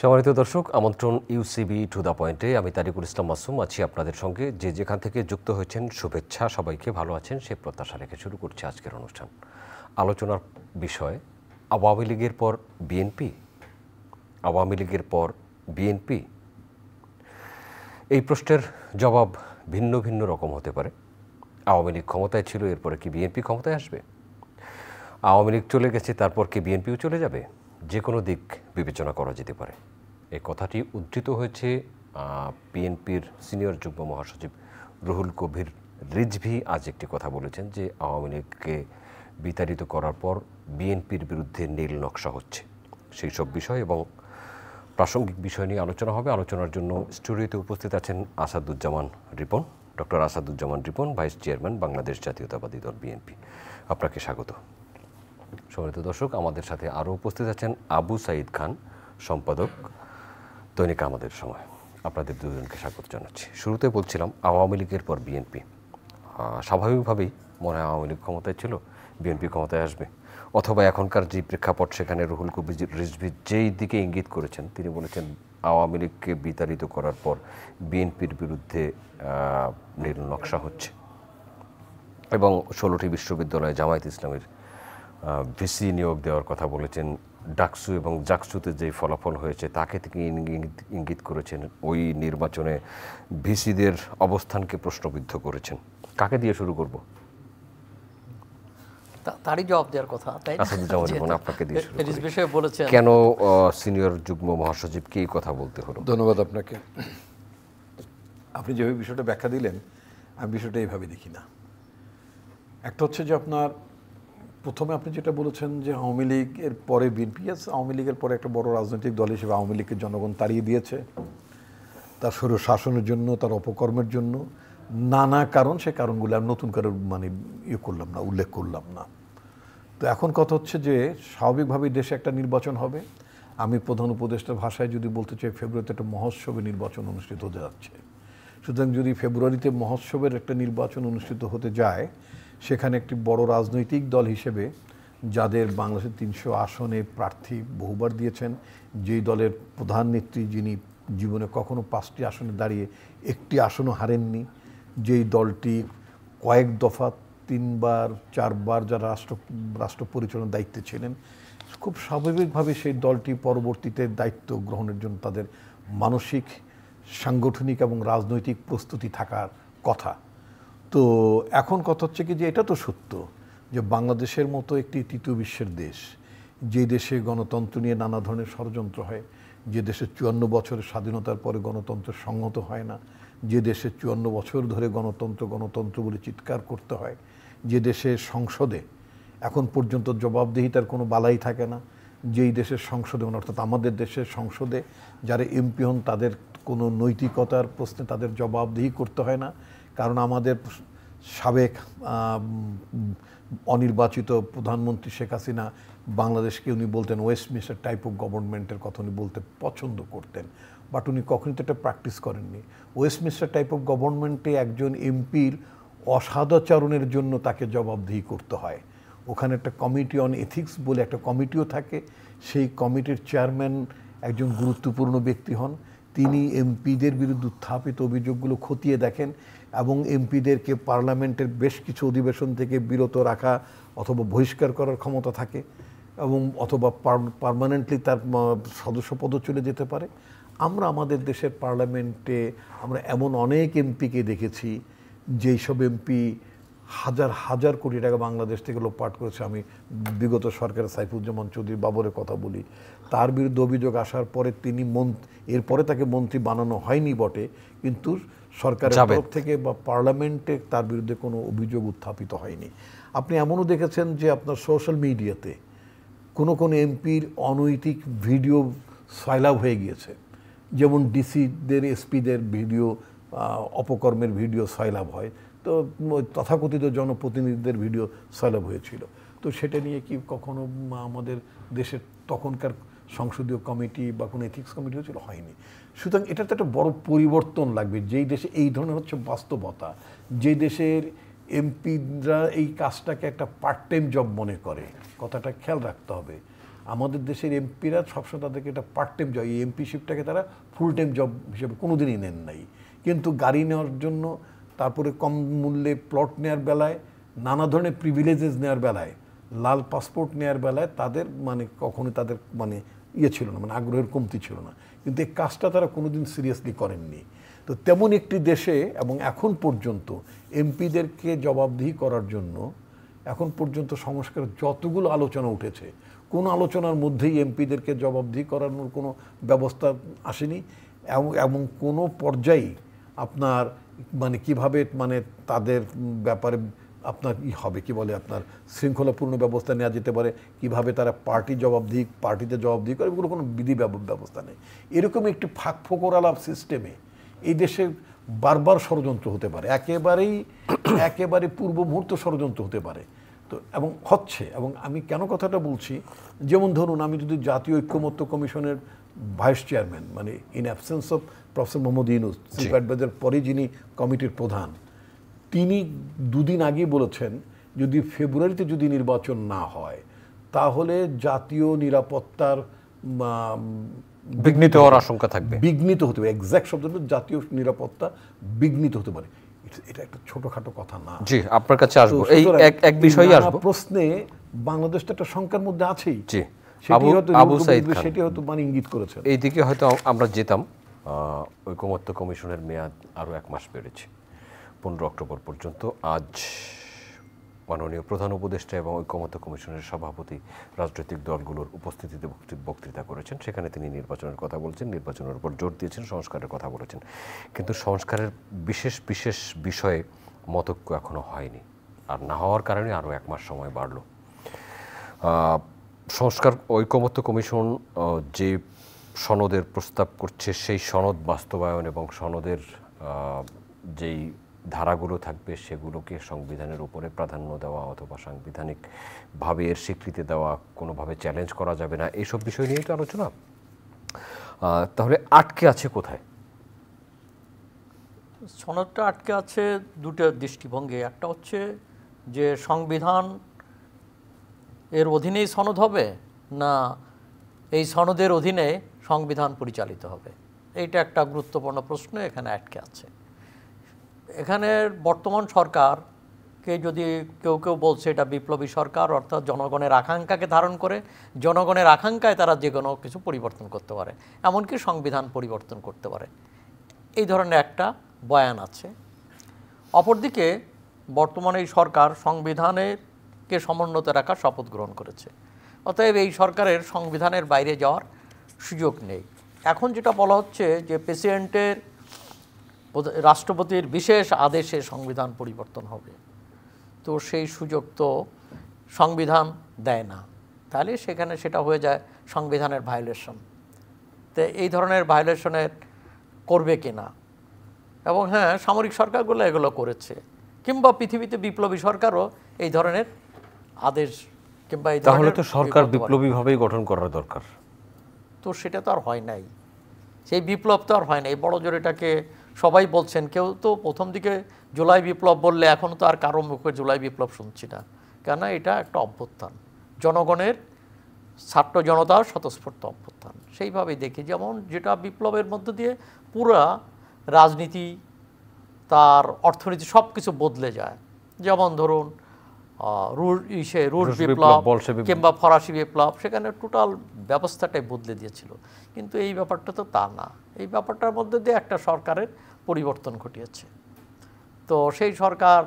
সম্মানিত দর্শক, আমন্ত্রণ ইউসিবি টু দ্য পয়েন্টে। আমি তারিকুল ইসলাম মাসুম আছি আপনাদের সঙ্গে। যে যেখান থেকে যুক্ত হয়েছেন শুভেচ্ছা, সবাইকে ভালো আছেন সে প্রত্যাশা রেখে শুরু করছি আজকের অনুষ্ঠান। আলোচনার বিষয় আওয়ামী লীগের পর বিএনপি। আওয়ামী লীগের পর বিএনপি, এই প্রশ্নের জবাব ভিন্ন ভিন্ন রকম হতে পারে। আওয়ামী লীগ ক্ষমতায় ছিল, এরপরে কি বিএনপি ক্ষমতায় আসবে? আওয়ামী লীগ চলে গেছে, তারপর কি বিএনপিও চলে যাবে? যে কোনো দিক বিবেচনা করা যেতে পারে। এই কথাটি উদ্ধৃত হয়েছে বিএনপির সিনিয়র যুগ্ম মহাসচিব রুহুল কবির রিজভী। আজ একটি কথা বলেছেন যে আওয়ামী লীগকে বিতাড়িত করার পর বিএনপির বিরুদ্ধে নীল নকশা হচ্ছে। সেই সব বিষয় এবং প্রাসঙ্গিক বিষয় নিয়ে আলোচনা হবে। আলোচনার জন্য স্টুডিওতে উপস্থিত আছেন Asaduzzaman Ripon, doctor Asaduzzaman Ripon, vice chairman, Bangladesh জাতীয়তাবাদী দল বিএনপি। আপনাকে স্বাগত। সম্মানিত দর্শক, আমাদের সাথে আরও উপস্থিত আছেন আবু সাঈদ খান, সম্পাদক, দৈনিক আমাদের সময়। আপনাদের দুজনকে স্বাগত জানাচ্ছি। শুরুতে বলছিলাম আওয়ামী লীগের পর বিএনপি। স্বাভাবিকভাবেই মনে হয় আওয়ামী লীগ ক্ষমতায় ছিল, বিএনপি ক্ষমতায় আসবে, অথবা এখনকার যে প্রেক্ষাপট সেখানে রুহুল কবির রিজভী যেই দিকে ইঙ্গিত করেছেন, তিনি বলেছেন আওয়ামী লীগকে বিতাড়িত করার পর বিএনপির বিরুদ্ধে নীল নকশা হচ্ছে এবং 16টি বিশ্ববিদ্যালয়ে জামায়াত ইসলামের ভিসি নিয়োগ দেওয়ার কথা বলেছেন। ডাকসু এবং জাকসুতে যে ফলাফল হয়েছে তাকে তিনি ইঙ্গিত করেছেন। ওই নির্বাচনে ভিসিদের অবস্থানকে প্রশ্নবিদ্ধ করেছেন। কাকে দিয়ে শুরু করব? তারই জবাব দেওয়ার কথা, তাই না? আসাদুজ্জামান, আপনাকে দিয়ে শুরু করি। বিষয়ে বলেছেন কেন সিনিয়র যুগ্ম মহাসচিবকে এই কথা বলতে হলো? ধন্যবাদ আপনাকে। আপনি যেভাবে বিষয়টা ব্যাখ্যা দিলেন, আমি বিষয়টা এইভাবে দেখি না। একটা হচ্ছে যে আপনার প্রথমে আপনি যেটা বলেছেন যে আওয়ামী লীগের পরে বিএনপি, আওয়ামী লীগের পরে একটা বড় রাজনৈতিক দল হিসেবে আওয়ামী লীগকে জনগণ তাড়িয়ে দিয়েছে তার স্বৈর শাসনের জন্য, তার অপকর্মের জন্য, নানা কারণ। সে কারণগুলো আমি নতুন করে করলাম না, উল্লেখ করলাম না। তো এখন কথা হচ্ছে যে স্বাভাবিকভাবেই দেশে একটা নির্বাচন হবে। আমি প্রধান উপদেষ্টার ভাষায় যদি বলতে চাই, ফেব্রুয়ারিতে একটা মহোৎসবে নির্বাচন অনুষ্ঠিত হতে যাচ্ছে। সুতরাং যদি ফেব্রুয়ারিতে মহোৎসবের একটা নির্বাচন অনুষ্ঠিত হতে যায়, সেখানে একটি বড় রাজনৈতিক দল হিসেবে যাদের বাংলাদেশের 300 আসনে প্রার্থী বহুবার দিয়েছেন, যেই দলের প্রধান নেত্রী যিনি জীবনে কখনো 5টি আসনে দাঁড়িয়ে একটি আসনও হারেননি, যেই দলটি কয়েক দফা 3বার 4বার যারা রাষ্ট্র পরিচালনার দায়িত্বে ছিলেন, খুব স্বাভাবিকভাবে সেই দলটি পরবর্তীতে দায়িত্ব গ্রহণের জন্য তাদের মানসিক, সাংগঠনিক এবং রাজনৈতিক প্রস্তুতি থাকার কথা। তো এখন কথা হচ্ছে কি যে এটা তো সত্য যে বাংলাদেশের মতো একটি তৃতীয় বিশ্বের দেশ, যে দেশে গণতন্ত্র নিয়ে নানা ধরনের ষড়যন্ত্র হয়, যে দেশে 54 বছরের স্বাধীনতার পরে গণতন্ত্র সংহত হয় না, যে দেশে 54 বছর ধরে গণতন্ত্র বলে চিৎকার করতে হয়, যে দেশে সংসদে এখন পর্যন্ত জবাবদিহিতার কোনো বালাই থাকে না, যেই দেশের সংসদে, অর্থাৎ আমাদের দেশের সংসদে যারা এমপি হন তাদের কোনো নৈতিকতার প্রশ্নে তাদের জবাবদিহি করতে হয় না। কারণ আমাদের সাবেক অনির্বাচিত প্রধানমন্ত্রী শেখ হাসিনা বাংলাদেশকে উনি বলতেন ওয়েস্টমিনিস্টার টাইপ অফ গভর্নমেন্টের কথা উনি বলতে পছন্দ করতেন, বাট উনি কখনই তো এটা প্র্যাকটিস করেননি। ওয়েস্টমিনিস্টার টাইপ অফ গভর্নমেন্টে একজন এমপির অসদাচরণের জন্য তাকে জবাবদিহি করতে হয়। ওখানে একটা কমিটি অন এথিক্স বলে একটা কমিটিও থাকে। সেই কমিটির চেয়ারম্যান একজন গুরুত্বপূর্ণ ব্যক্তি হন। তিনি এমপিদের বিরুদ্ধে উত্থাপিত অভিযোগগুলো খতিয়ে দেখেন এবং এমপিদেরকে পার্লামেন্টের বেশ কিছু অধিবেশন থেকে বিরত রাখা অথবা বহিষ্কার করার ক্ষমতা থাকে এবং অথবা পার্মানেন্টলি তার সদস্যপদ চলে যেতে পারে। আমরা আমাদের দেশের পার্লামেন্টে আমরা এমন অনেক এমপিকে দেখেছি যেই সব এমপি হাজার হাজার কোটি টাকা বাংলাদেশ থেকে লোপাট করেছে। আমি বিগত সরকারের সাইফুজ্জামান চৌধুরী বাবরের কথা বলি। তার বিরুদ্ধে অভিযোগ আসার পরে তিনি এরপরে তাকে মন্ত্রী বানানো হয়নি বটে, কিন্তু সরকারের তরফ থেকে বা পার্লামেন্টে তার বিরুদ্ধে কোনো অভিযোগ উত্থাপিত হয়নি। আপনি এমনও দেখেছেন যে আপনার সোশ্যাল মিডিয়াতে কোনো এমপির অনৈতিক ভিডিও সয়লাভ হয়ে গিয়েছে, যেমন ডিসিদের, এসপিদের ভিডিও, অপকর্মের ভিডিও সয়লাভ হয়, তো তথাকথিত জনপ্রতিনিধিদের ভিডিও সয়লাভ হয়েছিল। তো সেটা নিয়ে কি কখনো আমাদের দেশের তখনকার সংসদীয় কমিটি বা কোনো এথিক্স কমিটি হয়েছিল? হয়নি। সুতরাং এটা তো একটা বড় পরিবর্তন লাগবে। যেই দেশে এই ধরনের হচ্ছে বাস্তবতা, যে দেশের এমপিরা এই কাজটাকে একটা পার্ট টাইম জব মনে করে, কথাটা খেয়াল রাখতে হবে। আমাদের দেশের এমপিরা সবসময় তাদেরকে এটা পার্ট টাইম জব, এই এমপিশিপটাকে তারা ফুল টাইম জব হিসেবে কোনোদিনই নেন নাই। কিন্তু গাড়ি নেওয়ার জন্য, তারপরে কম মূল্যে প্লট নেওয়ার বেলায়, নানা ধরনের প্রিভিলেজেস নেওয়ার বেলায়, লাল পাসপোর্ট নেওয়ার বেলায় তাদের মানে কখনোই তাদের মানে ছিল না, মানে আগ্রহের কমতি ছিল না। কিন্তু এই কাজটা তারা কোনোদিন সিরিয়াসলি করেননি। তো তেমন একটি দেশে এবং এখন পর্যন্ত এমপিদেরকে জবাবদিহি করার জন্য এখন পর্যন্ত সংস্কার যতগুলো আলোচনা উঠেছে, কোনো আলোচনার মধ্যেই এমপিদেরকে জবাবদিহি করানোর কোনো ব্যবস্থা আসেনি। এবং কোনো পর্যায়ে আপনার মানে কিভাবে মানে তাদের ব্যাপারে আপনার হবে কি বলে আপনার শৃঙ্খলাপূর্ণ ব্যবস্থা নেওয়া যেতে পারে, কিভাবে তারা পার্টিতে জবাবদিহি করে, এগুলো কোনো বিধি ব্যবস্থা নেই। এরকম একটি ফাঁক ফোকরালাপ সিস্টেমে এই দেশে বারবার ষড়যন্ত্র হতে পারে, একেবারে পূর্ব মুহূর্ত ষড়যন্ত্র হতে পারে। তো এবং হচ্ছে, এবং আমি কেন কথাটা বলছি, যেমন ধরুন আমি যদি জাতীয় ঐক্যমত্য কমিশনের ভাইস চেয়ারম্যান, মানে in absence of professor Muhammad Yunus, chief adviser পরে যিনি কমিটির প্রধান, তিনি দুদিন আগেই বলেছেন যদি ফেব্রুয়ারিতে যদি নির্বাচন না হয় তাহলে জাতীয় নিরাপত্তার বিঘ্নিত হওয়ার আশঙ্কা থাকবে। বিঘ্নিত হতে পারে, এক্সাক্ট শব্দটা জাতীয় নিরাপত্তা বিঘ্নিত হতে পারে। এটা একটা ছোটখাটো কথা না। জি, আপনার কাছে আসবো, এই এক বিষয়ই আসবো। প্রশ্নে বাংলাদেশ তো একটা শঙ্কার মধ্যে আছেই। জি, সেটি হয়তো মানে ইঙ্গিত করেছেন। এইদিকে হয়তো আমরা যেতাম। ঐকমত্য কমিশনের মেয়াদ আরও 1 মাস বেড়েছে, 15 অক্টোবর পর্যন্ত। আজ মাননীয় প্রধান উপদেষ্টা এবং ঐকমত্য কমিশনের সভাপতি রাজনৈতিক দলগুলোর উপস্থিতিতে বক্তৃতা করেছেন। সেখানে তিনি নির্বাচনের কথা বলছেন, নির্বাচনের উপর জোর দিয়েছেন, সংস্কারের কথা বলেছেন। কিন্তু সংস্কারের বিশেষ বিশেষ বিষয়ে মতৈক্য এখনো হয়নি, আর না হওয়ার কারণে আরও 1 মাস সময় বাড়ল। সংস্কার ঐকমত্য কমিশন যে সনদের প্রস্তাব করছে, সেই সনদ বাস্তবায়ন এবং সনদের যেই ধারাগুলো থাকবে সেগুলোকে সংবিধানের উপরে প্রাধান্য দেওয়া অথবা সাংবিধানিকভাবে এর স্বীকৃতি দেওয়া, কোনোভাবে চ্যালেঞ্জ করা যাবে না, এইসব বিষয় নিয়েই তো আলোচনা। তাহলে আটকে আছে কোথায়? সনদটা আটকে আছে দুটো দৃষ্টিভঙ্গি। একটা হচ্ছে যে সংবিধান এর অধীনেই সনদ হবে, না এই সনদের অধীনে সংবিধান পরিচালিত হবে, এইটা একটা গুরুত্বপূর্ণ প্রশ্ন এখানে আটকে আছে। এখানে বর্তমান সরকারকে যদি কেউ বলছে এটা বিপ্লবী সরকার, অর্থাৎ জনগণের আকাঙ্ক্ষাকে ধারণ করে, জনগণের আকাঙ্ক্ষায় তারা যে কোনো কিছু পরিবর্তন করতে পারে, এমনকি সংবিধান পরিবর্তন করতে পারে, এই ধরনের একটা বয়ান আছে। অপরদিকে বর্তমানে এই সরকার সংবিধানকে সমুন্নত রাখার শপথ গ্রহণ করেছে, অতএব এই সরকারের সংবিধানের বাইরে যাওয়ার সুযোগ নেই। এখন যেটা বলা হচ্ছে যে প্রেসিডেন্টের, রাষ্ট্রপতির বিশেষ আদেশে সংবিধান পরিবর্তন হবে, তো সেই সুযোগ তো সংবিধান দেয় না, তাহলে সেখানে সেটা হয়ে যায় সংবিধানের ভায়োলেশন। তো এই ধরনের ভায়োলেশনের করবে কিনা, এবং হ্যাঁ সামরিক সরকারগুলো এগুলো করেছে, কিংবা পৃথিবীতে বিপ্লবী সরকারও এই ধরনের আদেশ কিংবা এই তাহলে তো সরকার বিপ্লবীভাবেই গঠন করার দরকার। তো সেটা তো আর হয় নাই, সেই বিপ্লব তো আর হয় নাই। বড় জোর এটাকে সবাই বলছেন, কেউ তো প্রথম দিকে জুলাই বিপ্লব বললে এখন তো আর কারো মুখে জুলাই বিপ্লব শুনছি না, কেন এটা একটা অভ্যুত্থান, জনগণের ছাত্র জনতার স্বতঃস্ফূর্ত অভ্যুত্থান। সেইভাবেই দেখি, যেমন যেটা বিপ্লবের মধ্য দিয়ে পুরা রাজনীতি, তার অর্থনীতি সব কিছু বদলে যায়। যেমন ধরুন রুশ বিপ্লব কিংবা ফরাসি বিপ্লব, সেখানে টোটাল ব্যবস্থাটাই বদলে দিয়েছিল। কিন্তু এই ব্যাপারটা তো তা না, এই ব্যাপারটার মধ্যে দিয়ে একটা সরকারের পরিবর্তন ঘটিয়েছে। তো সেই সরকার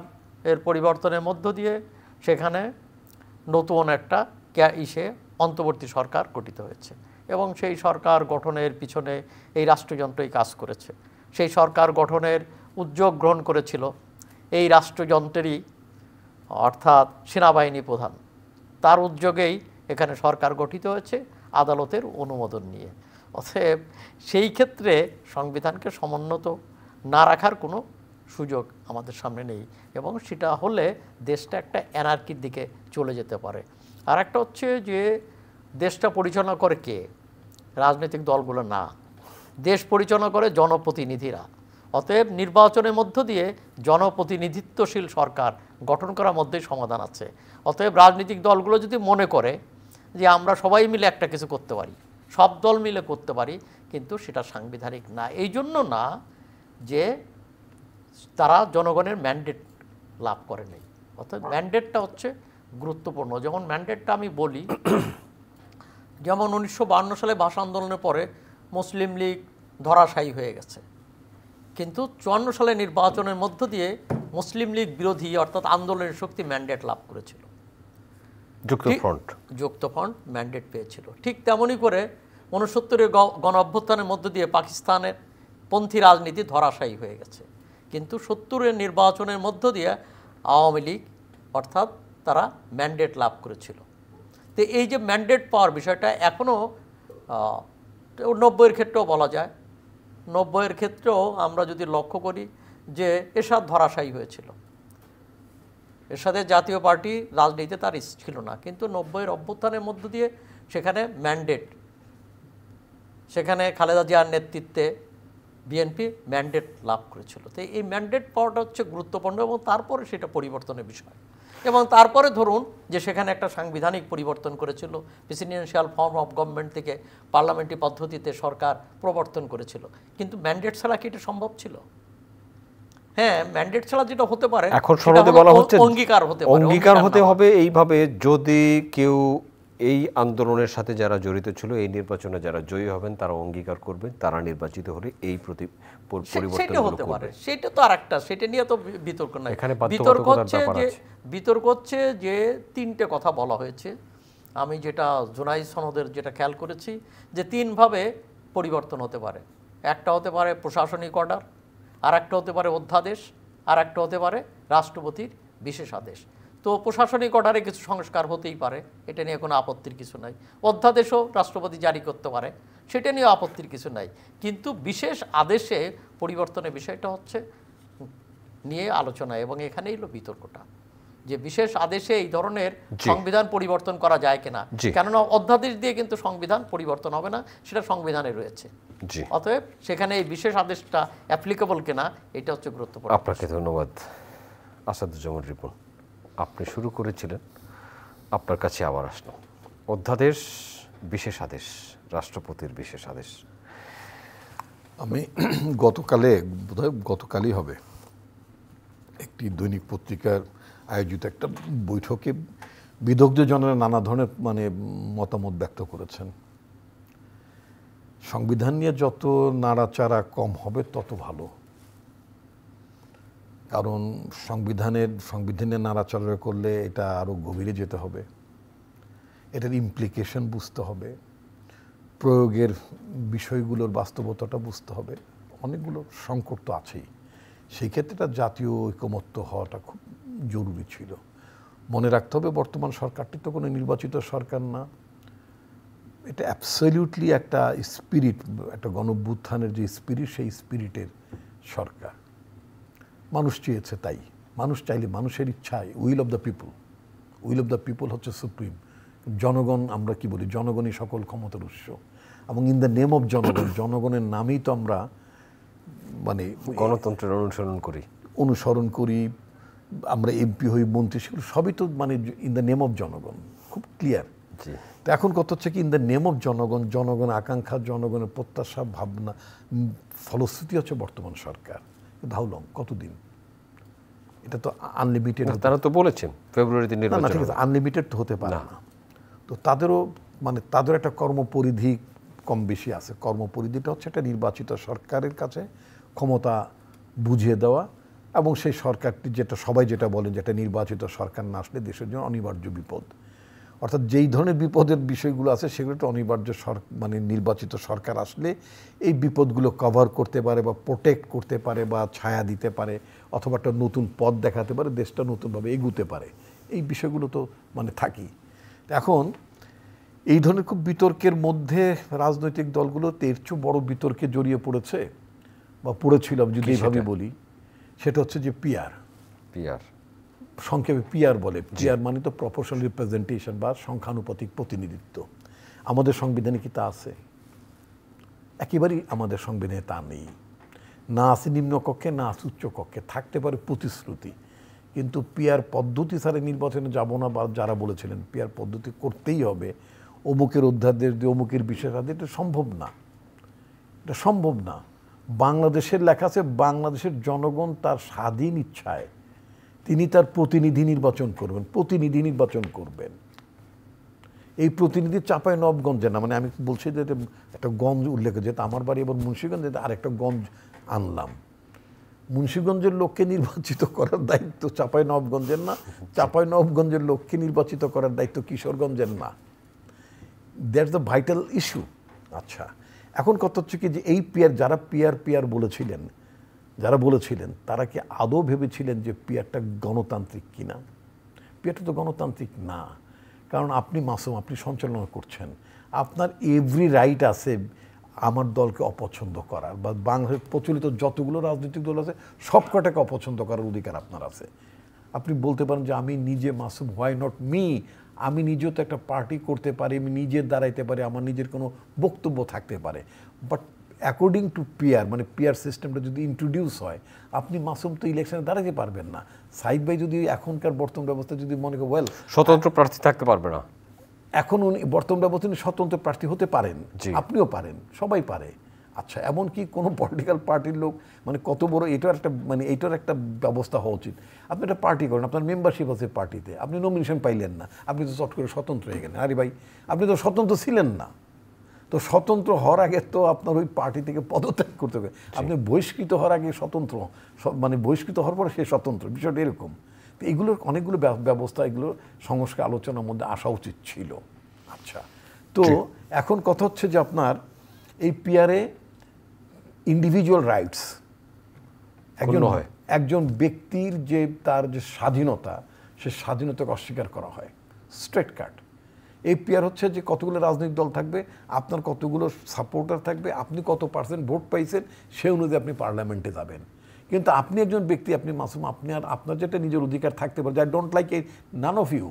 এর পরিবর্তনের মধ্য দিয়ে সেখানে নতুন একটা অন্তর্বর্তী সরকার গঠিত হয়েছে, এবং সেই সরকার গঠনের পিছনে এই রাষ্ট্রযন্ত্রই কাজ করেছে। সেই সরকার গঠনের উদ্যোগ গ্রহণ করেছিল এই রাষ্ট্রযন্ত্রেরই, অর্থাৎ সেনাবাহিনী প্রধান, তার উদ্যোগেই এখানে সরকার গঠিত হয়েছে আদালতের অনুমোদন নিয়ে। অতএব সেই ক্ষেত্রে সংবিধানকে সমুন্নত না রাখার কোনো সুযোগ আমাদের সামনে নেই, এবং সেটা হলে দেশটা একটা অ্যানার্কির দিকে চলে যেতে পারে। আর একটা হচ্ছে যে দেশটা পরিচালনা করে কে? রাজনৈতিক দলগুলো না, দেশ পরিচালনা করে জনপ্রতিনিধিরা। অতএব নির্বাচনের মধ্য দিয়ে জনপ্রতিনিধিত্বশীল সরকার গঠন করার মধ্যেই সমাধান আছে। অতএব রাজনৈতিক দলগুলো যদি মনে করে যে আমরা সবাই মিলে একটা কিছু করতে পারি, সব দল মিলে করতে পারি, কিন্তু সেটা সাংবিধানিক না। এই জন্য না যে তারা জনগণের ম্যান্ডেট লাভ করে নেই, অর্থাৎ ম্যান্ডেটটা হচ্ছে গুরুত্বপূর্ণ। যেমন ম্যান্ডেটটা আমি বলি, যেমন 1952 সালে ভাষা আন্দোলনের পরে মুসলিম লীগ ধরাশায়ী হয়ে গেছে, কিন্তু 54 সালে নির্বাচনের মধ্য দিয়ে মুসলিম লীগ বিরোধী অর্থাৎ আন্দোলনের শক্তি ম্যান্ডেট লাভ করেছিল, যুক্তফ্রন্ট ম্যান্ডেট পেয়েছিল। ঠিক তেমনই করে 69-এর গণ অভ্যুত্থানের মধ্য দিয়ে পাকিস্তানের পন্থী রাজনীতি ধরাশায়ী হয়ে গেছে, কিন্তু 70-এর নির্বাচনের মধ্য দিয়ে আওয়ামী লীগ অর্থাৎ তারা ম্যান্ডেট লাভ করেছিল। তো এই যে ম্যান্ডেট পাওয়ার বিষয়টা এখনও 90-এর ক্ষেত্রেও বলা যায়, 90-এর ক্ষেত্রেও আমরা যদি লক্ষ্য করি যে এরশাদ ধরাশায়ী হয়েছিল, এরশাদের জাতীয় পার্টি রাজনীতিতে তার ছিল না, কিন্তু 90-এর অভ্যুত্থানের মধ্য দিয়ে সেখানে ম্যান্ডেট, সেখানে খালেদা জিয়ার নেতৃত্বে বিএনপি ম্যান্ডেট লাভ করেছিল। তো এই ম্যান্ডেট পাওয়াটা হচ্ছে গুরুত্বপূর্ণ, এবং তারপরে সেটা পরিবর্তনের বিষয়। এবং তারপরে ধরুন যে সেখানে একটা সাংবিধানিক পরিবর্তন করেছিল, প্রেসিডেন্সিয়াল ফর্ম অফ গভর্নমেন্ট থেকে পার্লামেন্টারি পদ্ধতিতে সরকার প্রবর্তন করেছিল, কিন্তু ম্যান্ডেট ছাড়া কি এটা সম্ভব ছিল? হ্যাঁ, ম্যান্ডেট ছাড়া যেটা হতে পারে এখন সনদে বলা হচ্ছে অঙ্গীকার হতে পারে, অঙ্গীকার হতে হবে এইভাবে, যদি কেউ এই আন্দোলনের সাথে যারা জড়িত ছিল, এই নির্বাচনে যারা জয়ী হবেন তারা অঙ্গীকার করবেন, তারা নির্বাচিত হলে এই পরিবর্তন হতে পারে। সেটা তো আরেকটা, সেটা নিয়ে তো বিতর্ক নাই। এখানে বিতর্ক হচ্ছে যে তিনটে কথা বলা হয়েছে। আমি যেটা জুনাই সনদের যেটা খেয়াল করেছি যে 3 ভাবে পরিবর্তন হতে পারে। একটা হতে পারে প্রশাসনিক অর্ডার, আর একটা হতে পারে অধ্যাদেশ, আর একটা হতে পারে রাষ্ট্রপতির বিশেষ আদেশ। তো প্রশাসনিক অর্ডারে কিছু সংস্কার হতেই পারে, এটা নিয়ে কোনো আপত্তির কিছু নাই। অধ্যাদেশও রাষ্ট্রপতি জারি করতে পারে, সেটা নিয়েও আপত্তির কিছু নাই। কিন্তু বিশেষ আদেশে পরিবর্তনের বিষয়টা হচ্ছে নিয়ে আলোচনা, এবং এখানেই হলো বিতর্কটা যে বিশেষ আদেশে এই ধরনের সংবিধান পরিবর্তন করা যায় কিনা। কেননা অধ্যাদেশ দিয়ে কিন্তু সংবিধান পরিবর্তন হবে না, সেটা সংবিধানে রয়েছে। অতএব সেখানে এই বিশেষ আদেশটা অ্যাপ্লিকেবল কিনা, এটা হচ্ছে গুরুত্বপূর্ণ। আপনাকে ধন্যবাদ আসাদুজ্জামান রিপন। আপনি শুরু করেছিলেন, আপনার কাছে আবার আসলাম। অধ্যাদেশ, বিশেষ আদেশ, রাষ্ট্রপতির বিশেষ আদেশ। আমি গতকালই হবে একটি দৈনিক পত্রিকার আয়োজিত একটা বৈঠকে বিদগ্ধজনেরা নানা ধরনের মতামত ব্যক্ত করেছেন। সংবিধান নিয়ে যত নাড়াচাড়া কম হবে তত ভালো, কারণ সংবিধানে নাড়াচাড়া করলে এটা আরও গভীরে যেতে হবে, এটার ইমপ্লিকেশন বুঝতে হবে, প্রয়োগের বিষয়গুলোর বাস্তবতাটা বুঝতে হবে, অনেকগুলো সংকট তো আছেই। সেই ক্ষেত্রে এটা জাতীয় ঐকমত্য হওয়াটা খুব জরুরি ছিল। মনে রাখতে হবে বর্তমান সরকারটি তো কোনো নির্বাচিত সরকার না, এটা অ্যাবসলিউটলি একটা স্পিরিট, একটা গণঅভ্যুত্থানের যে স্পিরিট, সেই স্পিরিটের সরকার। মানুষ চেয়েছে তাই, মানুষ চাইলে, মানুষের ইচ্ছায়, উইল অফ দ্য পিপল হচ্ছে সুপ্রিম। জনগণ, আমরা কি বলি, জনগণই সকল ক্ষমতার উৎস, এবং ইন দ্য নেম অফ জনগণের নামেই তো আমরা গণতন্ত্রের অনুসরণ করি, আমরা এমপি হই, মন্ত্রী, সেগুলো সবই তো ইন দ্য নেম অফ জনগণ, খুব ক্লিয়ার। তো এখন কত হচ্ছে কি, ইন দ্য নেম অফ জনগণ আকাঙ্ক্ষা, জনগণের প্রত্যাশা, ভাবনা, ফলশ্রুতি হচ্ছে বর্তমান সরকার। হাউ লং, কতদিন? এটা তো আনলিমিটেড। তারা তো বলেছেন ফেব্রুয়ারিতে নির্বাচন, ঠিক আছে, আনলিমিটেড তো হতে পারে না। তো তাদেরও একটা কর্মপরিধি কম বেশি আছে। কর্মপরিধিটা হচ্ছে একটা নির্বাচিত সরকারের কাছে ক্ষমতা বুঝিয়ে দেওয়া, এবং সেই সরকারটি সবাই যেটা বলেন, যেটা নির্বাচিত সরকার না আসলে দেশের জন্য অনিবার্য বিপদ। অর্থাৎ যেই ধরনের বিপদের বিষয়গুলো আছে সেগুলো তো অনিবার্য নির্বাচিত সরকার আসলে এই বিপদগুলো কভার করতে পারে, বা প্রোটেক্ট করতে পারে, বা ছায়া দিতে পারে, অথবা একটা নতুন পথ দেখাতে পারে, দেশটা নতুনভাবে এগুতে পারে। এই বিষয়গুলো তো থাকি। এখন এই ধরনের খুব বিতর্কের মধ্যে রাজনৈতিক দলগুলো এর চেয়ে বড় বিতর্কে জড়িয়ে পড়েছে, বা পড়েছিল যদি এইভাবে বলি। সেটা হচ্ছে যে পিআর, সংক্ষেপে পিআর বলে। পিআর মানে তো প্রপোর্শনাল রিপ্রেজেন্টেশন, বা সংখ্যানুপাতিক প্রতিনিধিত্ব। আমাদের সংবিধানে কি তা আছে? একেবারেই আমাদের সংবিধানে তা নেই। না আছে নিম্নকক্ষে, না আছে উচ্চকক্ষে। থাকতে পারে প্রতিশ্রুতি, কিন্তু পিআর পদ্ধতি ছাড়া নির্বাচনে যাব না, বা যারা বলেছিলেন পিআর পদ্ধতি করতেই হবে, অমুকের অধ্যাদেশ দিয়ে অমুকের বিষয় দিয়ে, এটা সম্ভব না, এটা সম্ভব না। বাংলাদেশের লেখা আছে বাংলাদেশের জনগণ তার স্বাধীন ইচ্ছায় তিনি তার প্রতিনিধি নির্বাচন করবেন, প্রতিনিধি নির্বাচন করবেন। এই প্রতিনিধি চাঁপাইনবাবগঞ্জে না, মানে আমি বলছি যে একটা গঞ্জ উল্লেখ যেহেতু আমার বাড়ি এবং মুন্সিগঞ্জে আরেকটা গঞ্জ আনলাম। মুন্সিগঞ্জের লোককে নির্বাচিত করার দায়িত্ব চাঁপাইনবাবগঞ্জের না, চাঁপাইনবাবগঞ্জের লোককে নির্বাচিত করার দায়িত্ব কিশোরগঞ্জের না। That's the vital issue. আচ্ছা, এখন কথা হচ্ছে কি যে এই যারা পিয়ার বলেছিলেন, যারা বলেছিলেন তারা কি আদৌ ভেবেছিলেন যে পিয়ারটা গণতান্ত্রিক কিনা? পিয়ারটা তো গণতান্ত্রিক না, কারণ আপনি মাসুম, আপনি সঞ্চালনা করছেন, আপনার এভরি রাইট আছে আমার দলকে অপছন্দ করার, বা বাংলাদেশের প্রচলিত যতগুলো রাজনৈতিক দল আছে সব কটাকে অপছন্দ করার অধিকার আপনার আছে। আপনি বলতে পারেন যে আমি নিজে মাসুম, হোয়াই নট মি, আমি নিজেও তো একটা পার্টি করতে পারি, আমি নিজে দাঁড়াইতে পারি, আমার নিজের কোনো বক্তব্য থাকতে পারে। বাট অ্যাকর্ডিং টু পিয়ার, মানে পিয়ার সিস্টেমটা যদি ইন্ট্রোডিউস হয়, আপনি মাসুম তো ইলেকশনে দাঁড়াতে পারবেন না। সাইদ ভাই যদি এখনকার বর্তমান ব্যবস্থা যদি মনে করেন ওয়েল স্বতন্ত্র প্রার্থী থাকতে পারবে না, এখন উনি বর্তমান ব্যবস্থা স্বতন্ত্র প্রার্থী হতে পারেন, আপনিও পারেন, সবাই পারে। আচ্ছা, এমনকি কোনো পলিটিক্যাল পার্টির লোক, মানে কত বড়, এটার একটা মানে এইটার একটা ব্যবস্থা হওয়া উচিত। আপনি একটা পার্টি করেন, আপনার মেম্বারশিপ আছে পার্টিতে, আপনি নমিনেশন পাইলেন না, আপনি তো চট করে স্বতন্ত্র হয়ে গেলেন। আরে ভাই, আপনি তো স্বতন্ত্র ছিলেন না, তো স্বতন্ত্র হওয়ার আগে তো আপনার ওই পার্টি থেকে পদত্যাগ করতে হবে। আপনি বহিষ্কৃত হওয়ার আগে স্বতন্ত্র, মানে বহিষ্কৃত হওয়ার পরে সে স্বতন্ত্র, বিষয়টা এরকম। তো এগুলোর অনেকগুলো ব্যবস্থা, এগুলো সংস্কার আলোচনার মধ্যে আসা উচিত ছিল। আচ্ছা, তো এখন কথা হচ্ছে যে আপনার এই পিয়ারে ইন্ডিভিজুয়াল রাইটস, একজন ব্যক্তির যে তার যে স্বাধীনতা, সে স্বাধীনতাকে অস্বীকার করা হয়, স্ট্রেট কাট। এই পিয়ার হচ্ছে যে কতগুলো রাজনৈতিক দল থাকবে, আপনার কতগুলো সাপোর্টার থাকবে, আপনি কত পার্সেন্ট ভোট পাইছেন, সে অনুযায়ী আপনি পার্লামেন্টে যাবেন। কিন্তু আপনি একজন ব্যক্তি, আপনি মাসুম, আপনি আর আপনার যেটা নিজের অধিকার থাকতে পারে, I don't like none of you,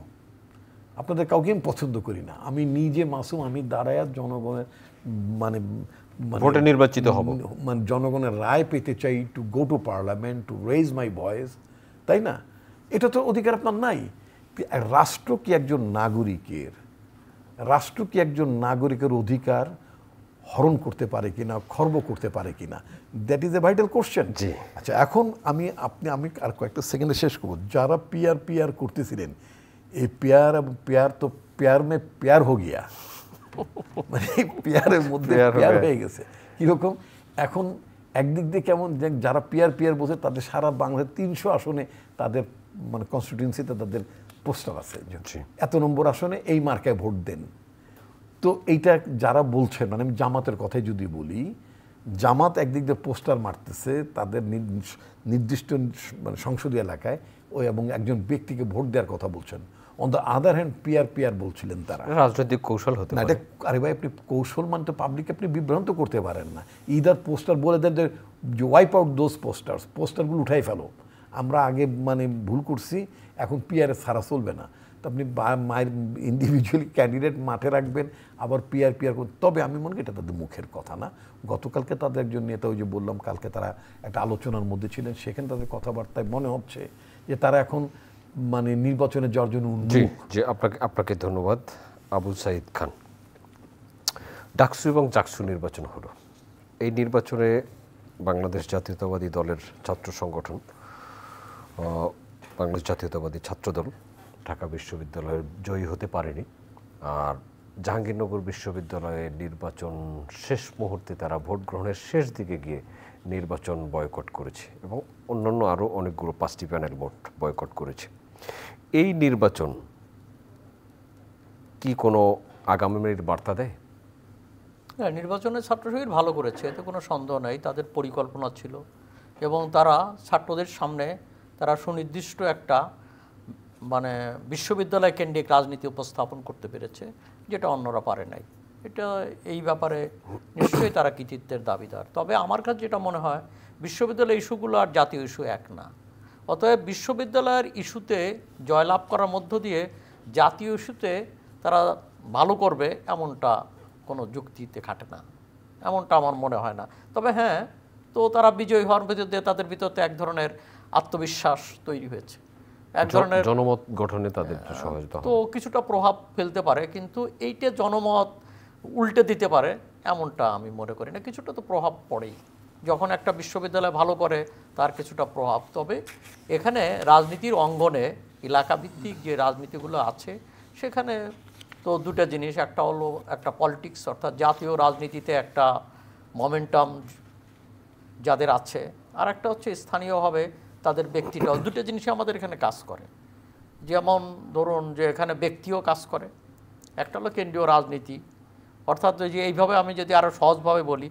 আপনাদের কাউকে আমি পছন্দ করি না, আমি নিজে মাসুম, আমি দাঁড়ায় জনগণের মানে ভোটে নির্বাচিত হব, মানে জনগণের রায় পেতে চাই, to go to parliament, to raise my voice, তাই না? এটা তো অধিকার আপনার নাই। রাষ্ট্র কি একজন নাগরিকের, রাষ্ট্র কি একজন নাগরিকের অধিকার হরণ করতে পারে কিনা, খর্ব করতে পারে কিনা? That is a vital question. আচ্ছা, এখন আমি আর কয়েকটা সেকেন্ডে শেষ করবো। যারা পিয়ার করতেছিলেন, এই পিয়ার তো প্যার হো গিয়া, মানে পিয়ারের মধ্যে পিয়ার হয়ে গেছে। কিরকম এখন একদিক দিয়ে কেমন, যারা পিয়ার বলছে তাদের সারা বাংলাদেশের 300 আসনে তাদের মানে কনস্টিটিউয়েন্সিতে তাদের পোস্টার আছে, এত নম্বর আসনে এই মার্কায় ভোট দেন। তো এইটা যারা বলছেন, মানে আমি জামাতের কথাই যদি বলি, জামাত একদিক দিয়ে পোস্টার মারতেছে তাদের নির্দিষ্ট মানে সংসদীয় এলাকায় ওই, এবং একজন ব্যক্তিকে ভোট দেওয়ার কথা বলছেন। অন দ্য আদার হ্যান্ড পিয়ার বলছিলেন তারা। রাজনৈতিক কৌশল হতে পারে। আরে ভাই, আপনি কৌশল মানে তো পাবলিক আপনি বিভ্রান্ত করতে পারেন না। ইদার পোস্টার বলে দেন যে ওয়াইপ আউট দোজ পোস্টারগুলো উঠাই ফেলো, আমরা আগে মানে ভুল করছি, এখন পিয়ারে ছাড়া চলবে না। তো আপনি মায়ের ইন্ডিভিজুয়ালি ক্যান্ডিডেট মাঠে রাখবেন, আবার পিয়ার করুন। তবে আমি মনে করি এটা তাদের মুখের কথা না। গতকালকে তাদের একজন নেতা, ওই যে বললাম কালকে তারা একটা আলোচনার মধ্যে ছিলেন, সেখানে তাদের কথাবার্তায় মনে হচ্ছে যে তারা এখন মানে নির্বাচনে যাওয়ার জন্য উন্মুখ। যে আপনাকে ধন্যবাদ আবুল সাঈদ খান। ডাকসু এবং জাকসু নির্বাচন হলো। এই নির্বাচনে বাংলাদেশ জাতীয়তাবাদী দলের ছাত্র সংগঠন, বাংলাদেশ জাতীয়তাবাদী ছাত্রদল ঢাকা বিশ্ববিদ্যালয়ের জয়ী হতে পারেনি। আর জাহাঙ্গীরনগর বিশ্ববিদ্যালয়ের নির্বাচন শেষ মুহূর্তে তারা ভোট গ্রহণের শেষ দিকে গিয়ে নির্বাচন বয়কট করেছে, এবং অন্যান্য আরও অনেকগুলো 5টি প্যানেল ভোট বয়কট করেছে। এই নির্বাচন কি কোনো আগামীর বার্তা দেয়? হ্যাঁ, নির্বাচনে ছাত্র শিবির ভালো করেছে, এতে কোনো সন্দেহ নেই। তাদের পরিকল্পনা ছিল এবং তারা ছাত্রদের সামনে তারা সুনির্দিষ্ট একটা মানে বিশ্ববিদ্যালয় কেন্দ্রিক রাজনীতি উপস্থাপন করতে পেরেছে, যেটা অন্যরা পারে নাই। এটা এই ব্যাপারে নিশ্চয়ই তারা কৃতিত্বের দাবিদার। তবে আমার কাছে যেটা মনে হয়, বিশ্ববিদ্যালয় ইস্যুগুলো আর জাতীয় ইস্যু এক না। অতএব বিশ্ববিদ্যালয়ের ইস্যুতে জয়লাভ করার মধ্য দিয়ে জাতীয় ইস্যুতে তারা ভালো করবে এমনটা কোনো যুক্তিতে খাটে না, এমনটা আমার মনে হয় না। তবে হ্যাঁ, তো তারা বিজয়ী হওয়ার ভিতর দিয়ে তাদের ভিতরে এক ধরনের আত্মবিশ্বাস তৈরি হয়েছে। এক ধরনের জনমত গঠনে তাদের সহায়তা তো কিছুটা প্রভাব ফেলতে পারে, কিন্তু এইটা জনমত উল্টে দিতে পারে এমনটা আমি মনে করি না। কিছুটা তো প্রভাব পড়েই, যখন একটা বিশ্ববিদ্যালয় ভালো করে তার কিছুটা প্রভাব। তবে এখানে রাজনীতির অঙ্গনে এলাকাভিত্তিক যে রাজনীতিগুলো আছে সেখানে তো দুটো জিনিস, একটা হলো একটা পলিটিক্স, অর্থাৎ জাতীয় রাজনীতিতে একটা মোমেন্টাম যাদের আছে, আর একটা হচ্ছে স্থানীয়ভাবে তাদের ব্যক্তিটাও। দুটো জিনিসই আমাদের এখানে কাজ করে। যেমন ধরুন যে এখানে ব্যক্তিও কাজ করে, একটা হলো কেন্দ্রীয় রাজনীতি, অর্থাৎ যে এইভাবে আমি যদি আরও সহজভাবে বলি,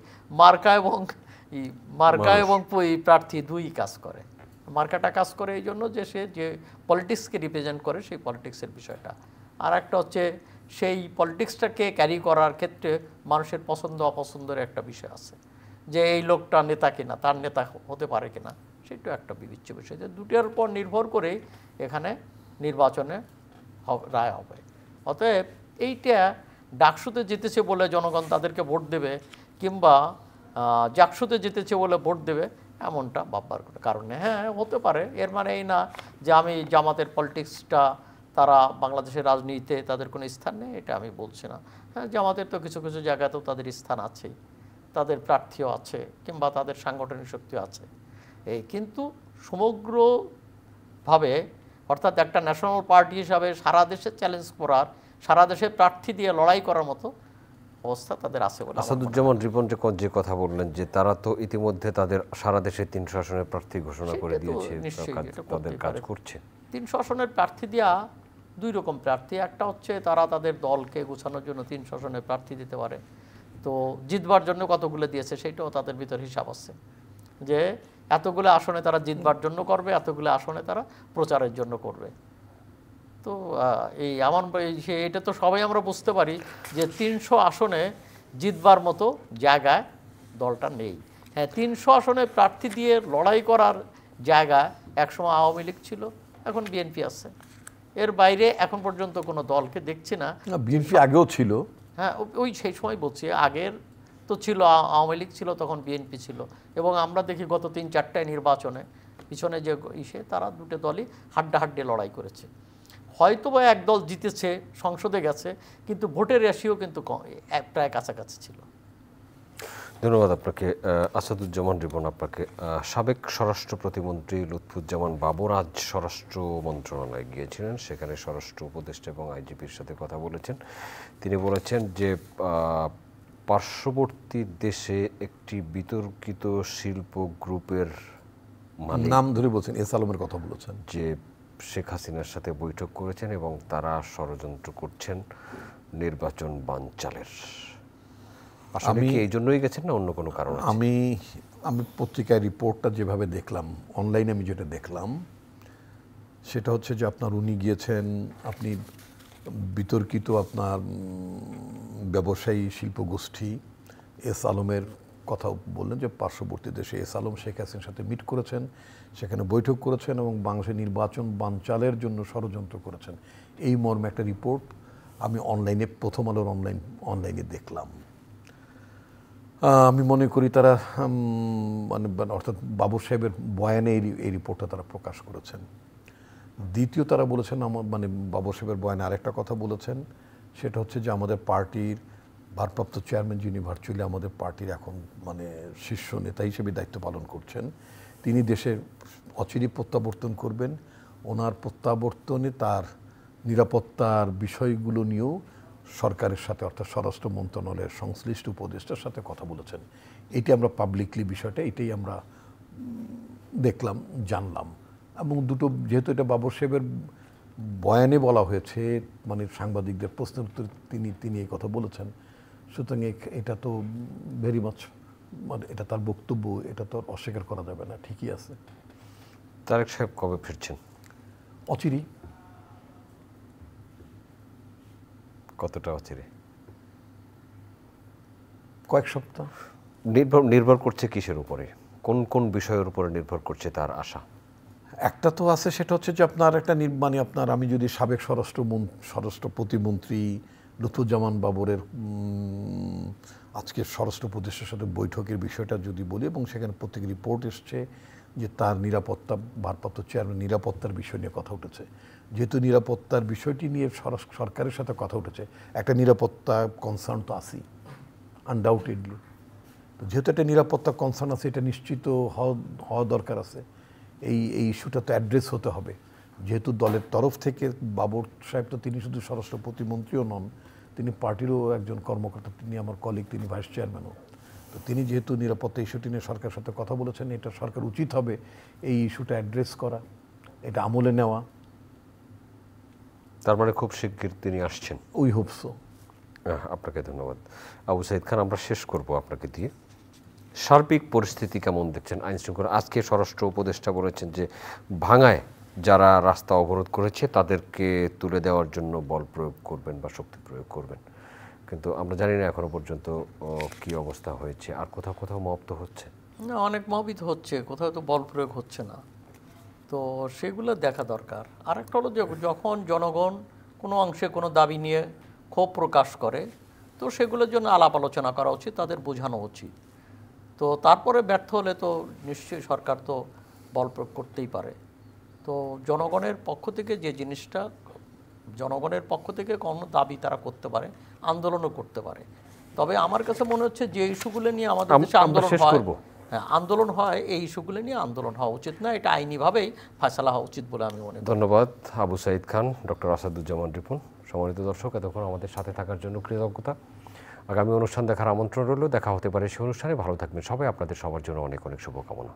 মার্কা এবং প্রার্থী দুই কাজ করে। মার্কাটা কাজ করে এই জন্য যে সে যে পলিটিক্সকে রিপ্রেজেন্ট করে সেই পলিটিক্সের বিষয়টা, আর একটা হচ্ছে সেই পলিটিক্সটাকে ক্যারি করার ক্ষেত্রে মানুষের পছন্দ অপছন্দের একটা বিষয় আছে, যে এই লোকটা নেতা কিনা, তার নেতা হতে পারে কিনা, সেটাও একটা বিবেচ্য বিষয়। যে দুটোর উপর নির্ভর করেই এখানে নির্বাচনে রায় হবে। অতএব এইটা ডাকসুতে জিতেছে বলে জনগণ তাদেরকে ভোট দেবে, কিংবা জাকসুতে জিতেছে বলে ভোট দেবে, এমনটা ভাববার কারণে হ্যাঁ হতে পারে। এর মানে এই না যে আমি জামাতের পলিটিক্সটা তারা বাংলাদেশের রাজনীতিতে তাদের কোনো স্থান নেই, এটা আমি বলছি না। হ্যাঁ, জামাতের তো কিছু কিছু জায়গাতেও তাদের স্থান আছেই, তাদের প্রার্থীও আছে, কিংবা তাদের সাংগঠনিক শক্তিও আছে। এই কিন্তু সমগ্রভাবে, অর্থাৎ একটা ন্যাশনাল পার্টি হিসাবে সারা দেশে চ্যালেঞ্জ করার, সারা দেশে প্রার্থী দিয়ে লড়াই করার মতো অবস্থা তাদের আছে বলে। আসাদুজ্জামান রিপন যে কথা বললেন যে তারা তো ইতিমধ্যে তাদের সারা দেশে 300 আসনের প্রার্থী ঘোষণা করে দিয়েছে, তাদের কাজ করছে। 300 আসনের প্রার্থী দেওয়া দুই রকম প্রার্থী, একটা হচ্ছে তারা তাদের দলকে গোছানোর জন্য 300 আসনের প্রার্থী দিতে পারে, তো জিতবার জন্য কতগুলো দিয়েছে সেটাও তাদের ভিতর হিসাব আছে, যে এতগুলো আসনে তারা জিতবার জন্য করবে, এতগুলো আসনে তারা প্রচারের জন্য করবে। তো এই এটা তো সবাই আমরা বুঝতে পারি যে 300 আসনে জিতবার মতো জায়গায় দলটা নেই। হ্যাঁ, 300 আসনে প্রার্থী দিয়ে লড়াই করার জায়গা একসময় আওয়ামী লীগ ছিল, এখন বিএনপি আছে। এর বাইরে এখন পর্যন্ত কোনো দলকে দেখছি না। বিএনপি আগেও ছিল, হ্যাঁ সেই সময় বলছি, আগের তো ছিল আওয়ামী লীগ ছিল, তখন বিএনপি ছিল, এবং আমরা দেখি গত 3-4টায় নির্বাচনে পিছনে যে তারা দুটো দলই হাড্ডাহাড্ডি লড়াই করেছে। হয়তো বা এক দল জিতেছে, সংসদে গেছে, কিন্তু ভোটের রেশিও কিন্তু প্রায় কাছাকাছি ছিল। ধন্যবাদ আপনাকে আসাদুজ্জামান রিপন। আপনাকে সাবেক স্বরাষ্ট্র প্রতিমন্ত্রী লুৎফুজ্জামান বাবর আজ স্বরাষ্ট্র মন্ত্রণালয়ে গিয়েছিলেন, সেখানে স্বরাষ্ট্র উপদেষ্টা এবং আইজিপির সাথে কথা বলেছেন। তিনি বলেছেন যে পার্শ্ববর্তী দেশে একটি বিতর্কিত শিল্প গ্রুপের নাম ধরে বলছেন, এস আলমের কথা বলেছেন, যে শেখ হাসিনার সাথে বৈঠক করেছেন এবং তারা ষড়যন্ত্র করছেন নির্বাচন বানচালের। আসলে কি এই জন্যই গেছেন না অন্য কোনো কারণ? আমি পত্রিকায় রিপোর্টটা যেভাবে দেখলাম, অনলাইনে আমি যেটা দেখলাম, সেটা হচ্ছে যে আপনার উনি গিয়েছেন, আপনি বিতর্কিত আপনার ব্যবসায়ী শিল্পগোষ্ঠী এস আলমের কথা বললেন, যে পার্শ্ববর্তী দেশে এস আলম শেখ হাসিনার সাথে মিট করেছেন, সেখানে বৈঠক করেছেন এবং বাংলাদেশের নির্বাচন বানচালের জন্য ষড়যন্ত্র করেছেন, এই মর্মে একটা রিপোর্ট আমি অনলাইনে, প্রথম আলোর অনলাইনে দেখলাম। আমি মনে করি তারা মানে অর্থাৎ বাবর সাহেবের বয়ানে এই রিপোর্টটা তারা প্রকাশ করেছেন। দ্বিতীয় তারা বলেছেন, মানে বাবর সাহেবের বয়ানে আরেকটা কথা বলেছেন, সেটা হচ্ছে যে আমাদের পার্টির ভারপ্রাপ্ত চেয়ারম্যান, যিনি ভার্চুয়ালি আমাদের পার্টির এখন মানে শীর্ষ নেতা হিসেবে দায়িত্ব পালন করছেন, তিনি দেশের অচিরেই প্রত্যাবর্তন করবেন। ওনার প্রত্যাবর্তনে তার নিরাপত্তার বিষয়গুলো নিয়েও সরকারের সাথে, অর্থাৎ স্বরাষ্ট্র মন্ত্রণালয়ের সংশ্লিষ্ট উপদেষ্টার সাথে কথা বলেছেন। এটি আমরা পাবলিকলি বিষয়টা এটাই আমরা দেখলাম, জানলাম। এবং দুটো, যেহেতু এটা বাবর সাহেবের বয়ানে বলা হয়েছে, মানে সাংবাদিকদের প্রশ্নের উত্তর তিনি এই কথা বলেছেন, সুতরাং এটা তো ভেরি মাচ, মানে এটা তার বক্তব্য, এটা তো অস্বীকার করা যাবে না, ঠিকই আছে। তারেক সাহেব কবে ফিরছেন? অচিরেই। কতটা অচিরে? কয়েক সপ্তাহ। নির্ভর করছে কিসের উপরে, কোন কোন বিষয়ের উপরে নির্ভর করছে তার আশা? একটা তো আছে, সেটা হচ্ছে যে আপনার একটা মানে আপনার, আমি যদি সাবেক স্বরাষ্ট্র প্রতিমন্ত্রী লুৎফুজ্জামান বাবরের আজকে স্বরাষ্ট্র উপদেষ্টার সাথে বৈঠকের বিষয়টা যদি বলি, এবং সেখানে প্রত্যেক রিপোর্ট এসছে যে তার নিরাপত্তা, ভারপ্রাপ্ত চেয়ারম্যান নিরাপত্তার বিষয় নিয়ে কথা উঠেছে। যেহেতু নিরাপত্তার বিষয়টি নিয়ে সরকারের সাথে কথা উঠেছে, একটা নিরাপত্তা কনসার্ন তো আছেই আনডাউটেডলি। তো যেহেতু একটা নিরাপত্তা কনসার্ন আছে, এটা নিশ্চিত হওয়া দরকার আছে। এই ইস্যুটা তো অ্যাড্রেস হতে হবে। যেহেতু দলের তরফ থেকে বাবর সাহেব, তো তিনি শুধু স্বরাষ্ট্র প্রতিমন্ত্রীও নন, তিনি পার্টিরও একজন কর্মকর্তা, তিনি আমার কলিগ, তিনি ভাইস চেয়ারম্যানও। তো তিনি যেহেতু নিরাপত্তা ইস্যুটি নিয়ে সরকারের সাথে কথা বলেছেন, এটা সরকার উচিত হবে এই ইস্যুটা অ্যাড্রেস করা, এটা আমলে নেওয়া। তার মানে খুব শিগগির তিনি আসছেন। We hope so. আপনাকে ধন্যবাদ। আবু সাইদ খান, আমরা শেষ করব আপনাকে দিয়ে। সার্বিক পরিস্থিতি কেমন দেখছেন আইন শৃঙ্খলা? আজকে স্বরাষ্ট্র উপদেষ্টা বলেছেন যে ভাঙায় যারা রাস্তা অবরোধ করেছে তাদেরকে তুলে দেওয়ার জন্য বল প্রয়োগ করবেন বা শক্তি প্রয়োগ করবেন, কিন্তু আমরা জানি না এখনো পর্যন্ত কি অবস্থা হয়েছে। আর কোথাও কোথাও মব তো হচ্ছে না, অনেক মবই তো হচ্ছে, কোথাও তো বল প্রয়োগ হচ্ছে না। তো সেগুলো দেখা দরকার। আর একটা হলো যে যখন জনগণ কোনো অংশে কোনো দাবি নিয়ে ক্ষোভ প্রকাশ করে, তো সেগুলোর জন্য আলাপ আলোচনা করা উচিত, তাদের বোঝানো উচিত। তো তারপরে ব্যর্থ হলে তো নিশ্চয়ই সরকার তো বল প্রয়োগ করতেই পারে। তো জনগণের পক্ষ থেকে যে জিনিসটা, জনগণের পক্ষ থেকে কোনো দাবি তারা করতে পারে, আন্দোলনও করতে পারে। তবে আমার কাছে মনে হচ্ছে যে ইস্যুগুলো নিয়ে আমাদের দেশে আন্দোলন হয়, হ্যাঁ আন্দোলন হয়, এই ইস্যুগুলো নিয়ে আন্দোলন হওয়া উচিত না, এটা আইনিভাবেই ফয়সালা হওয়া উচিত বলে আমি মনে করি। ধন্যবাদ আবু সাইদ খান, ডক্টর আসাদুজ্জামান রিপন। সম্মানিত দর্শক, এতক্ষণ আমাদের সাথে থাকার জন্য কৃতজ্ঞতা। আগামী অনুষ্ঠান দেখার আমন্ত্রণ রইল। দেখা হতে পারে সেই অনুষ্ঠানে। ভালো থাকবেন সবাই। আপনাদের সবার জন্য অনেক অনেক শুভকামনা।